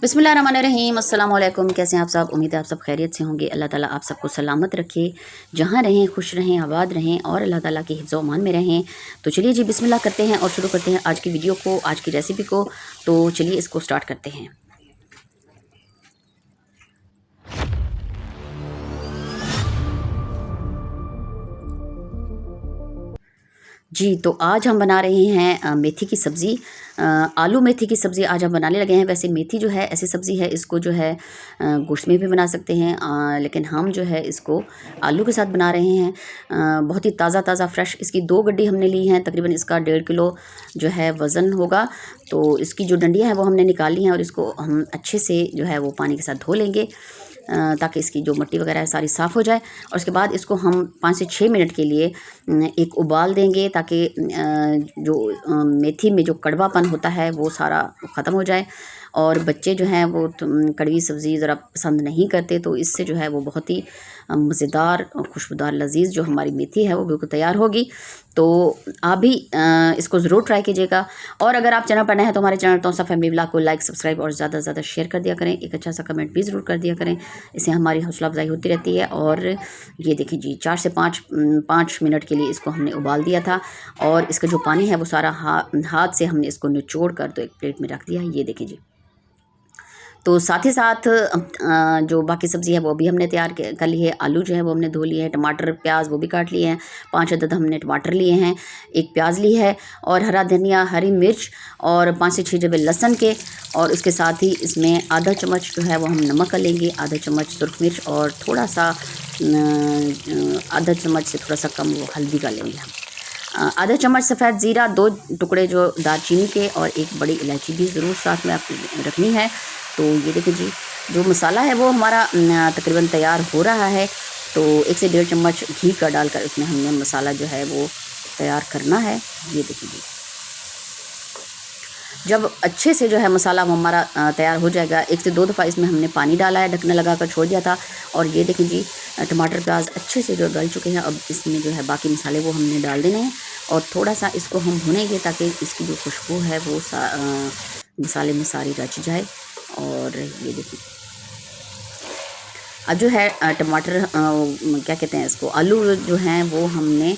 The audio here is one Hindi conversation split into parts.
बिस्मिल्लाहिर्रहमानिर्रहीम अस्सलाम वालेकुम। कैसे हैं आप सब? उम्मीद है आप सब खैरियत से होंगे। अल्लाह ताला आप सबको सलामत रखे, जहाँ रहें खुश रहें, आबाद रहें और अल्लाह ताला के हिफ्ज़ अमान में रहें। तो चलिए जी बिस्मिल्लाह करते हैं और शुरू करते हैं आज की वीडियो को, आज की रेसिपी को। तो चलिए इसको स्टार्ट करते हैं। जी, तो आज हम बना रहे हैं मेथी की सब्ज़ी। आलू मेथी की सब्ज़ी आज हम बनाने लगे हैं। वैसे मेथी जो है ऐसी सब्ज़ी है, इसको जो है गोश्त में भी बना सकते हैं, लेकिन हम जो है इसको आलू के साथ बना रहे हैं। बहुत ही ताज़ा ताज़ा फ्रेश इसकी 2 गड्डी हमने ली हैं। तकरीबन इसका 1.5 किलो जो है वज़न होगा। तो इसकी जो डंडियाँ हैं वो हमने निकाली हैं और इसको हम अच्छे से जो है वो पानी के साथ धो लेंगे, ताकि इसकी जो मिट्टी वगैरह है सारी साफ़ हो जाए। और उसके बाद इसको हम 5 से 6 मिनट के लिए एक उबाल देंगे, ताकि जो मेथी में जो कड़वापन होता है वो सारा ख़त्म हो जाए। और बच्चे जो हैं वो कड़वी सब्ज़ी ज़रा पसंद नहीं करते, तो इससे जो है वो बहुत ही मज़ेदार और खुशबूदार लजीज़ जो हमारी मेथी है वो बिल्कुल तैयार होगी। तो आप भी इसको ज़रूर ट्राई कीजिएगा। और अगर आप चैनल पर नए हैं तो हमारे चैनल तौसा फैमिली व्लॉग को लाइक, सब्सक्राइब और ज़्यादा से ज़्यादा शेयर कर दिया करें। एक अच्छा सा कमेंट भी ज़रूर कर दिया करें, इससे हमारी हौसला अफजाई होती रहती है। और ये देखिए जी 4 से 5 मिनट के लिए इसको हमने उबाल दिया था, और इसका जो पानी है वो सारा हाथ से हमने इसको निचोड़ कर तो एक प्लेट में रख दिया। ये देखिए जी। तो साथ ही साथ जो बाकी सब्ज़ी है वो भी हमने तैयार कर ली है। आलू जो है वो हमने धो लिए हैं, टमाटर प्याज वो भी काट लिए हैं। 5 अदद हमने टमाटर लिए हैं, 1 प्याज ली है, और हरा धनिया, हरी मिर्च और 5 से 6 जबे लहसुन के। और उसके साथ ही इसमें आधा चम्मच जो है वो हम नमक का लेंगे, आधा चम्मच सुरख मिर्च और थोड़ा सा आधा चम्मच से थोड़ा सा कम वो हल्दी का लेंगे हम। आधा चम्मच सफ़ेद ज़ीरा, 2 टुकड़े जो दालचीनी के और 1 बड़ी इलायची भी ज़रूर साथ में आपको रखनी है। तो ये देखिए जी, जो मसाला है वो हमारा तकरीबन तैयार हो रहा है। तो 1 से 1.5 चम्मच घी का डालकर इसमें हमने मसाला जो है वो तैयार करना है। ये देखिए जी, जब अच्छे से जो है मसाला वो हमारा तैयार हो जाएगा, 1 से 2 दफ़ा इसमें हमने पानी डाला है, ढकना लगा कर छोड़ दिया था। और ये देखिए जी, टमाटर प्याज अच्छे से जो गल चुके हैं। अब इसमें जो है बाकी मसाले वो हमने डाल देने हैं, और थोड़ा सा इसको हम भुनेंगे ताकि इसकी जो खुशबू है वो मसाले में सारी रच जाए। और ये देखिए, अब जो है टमाटर क्या कहते हैं इसको, आलू जो हैं वो हमने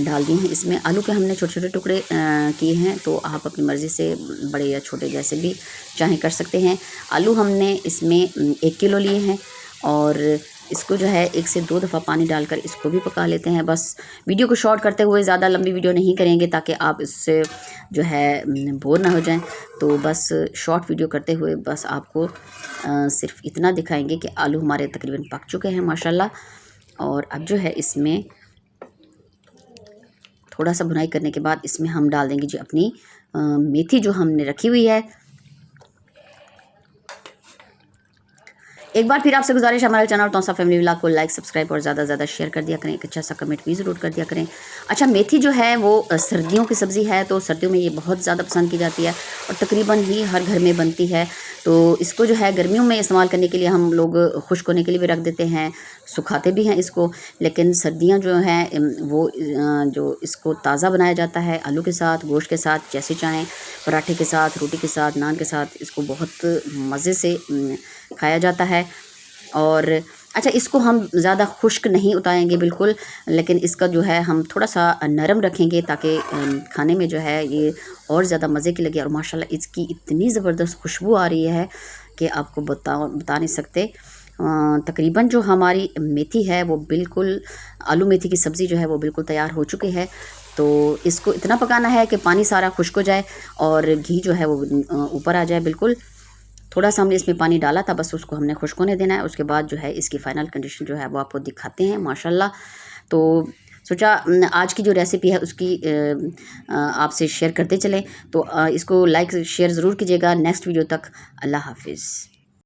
डाल दिए हैं इसमें। आलू के हमने छोटे छोटे टुकड़े किए हैं, तो आप अपनी मर्ज़ी से बड़े या छोटे जैसे भी चाहें कर सकते हैं। आलू हमने इसमें 1 किलो लिए हैं, और इसको जो है 1 से 2 दफ़ा पानी डालकर इसको भी पका लेते हैं। बस वीडियो को शॉर्ट करते हुए ज़्यादा लंबी वीडियो नहीं करेंगे, ताकि आप इससे जो है बोर ना हो जाएं। तो बस शॉर्ट वीडियो करते हुए बस आपको सिर्फ इतना दिखाएंगे कि आलू हमारे तकरीबन पक चुके हैं माशाल्लाह। और अब जो है इसमें थोड़ा सा भुनाई करने के बाद इसमें हम डाल देंगे जी अपनी मेथी जो हमने रखी हुई है। एक बार फिर आपसे गुजारिश है, हमारे चैनल तौसा फैमिली व्लॉग को लाइक, सब्सक्राइब और ज़्यादा से ज़्यादा शेयर कर दिया करें। एक अच्छा सा कमेंट भी ज़रूर कर दिया करें। अच्छा, मेथी जो है वो सर्दियों की सब्ज़ी है, तो सर्दियों में ये बहुत ज़्यादा पसंद की जाती है और तकरीबन ही हर घर में बनती है। तो इसको जो है गर्मियों में इस्तेमाल करने के लिए हम लोग खुश्क होने के लिए भी रख देते हैं, सुखाते भी हैं इसको। लेकिन सर्दियाँ जो हैं वो जो इसको ताज़ा बनाया जाता है आलू के साथ, गोश्त के साथ, जैसे चाहें, पराठे के साथ, रोटी के साथ, नान के साथ, इसको बहुत मज़े से खाया जाता है। और अच्छा, इसको हम ज़्यादा खुश्क नहीं उतारेंगे बिल्कुल, लेकिन इसका जो है हम थोड़ा सा नरम रखेंगे, ताकि खाने में जो है ये और ज़्यादा मज़े की लगे। और माशाल्लाह इसकी इतनी ज़बरदस्त खुशबू आ रही है कि आपको बता नहीं सकते। तकरीबन जो हमारी मेथी है वो बिल्कुल, आलू मेथी की सब्ज़ी जो है वो बिल्कुल तैयार हो चुकी है। तो इसको इतना पकाना है कि पानी सारा खुश्क हो जाए और घी जो है वो ऊपर आ जाए बिल्कुल। थोड़ा सा हमने इसमें पानी डाला था, बस उसको हमने खुश्क होने देना है। उसके बाद जो है इसकी फ़ाइनल कंडीशन जो है वो आपको दिखाते हैं माशाल्लाह। तो सोचा आज की जो रेसिपी है उसकी आपसे शेयर करते चलें। तो इसको लाइक शेयर ज़रूर कीजिएगा। नेक्स्ट वीडियो तक अल्लाह हाफिज़।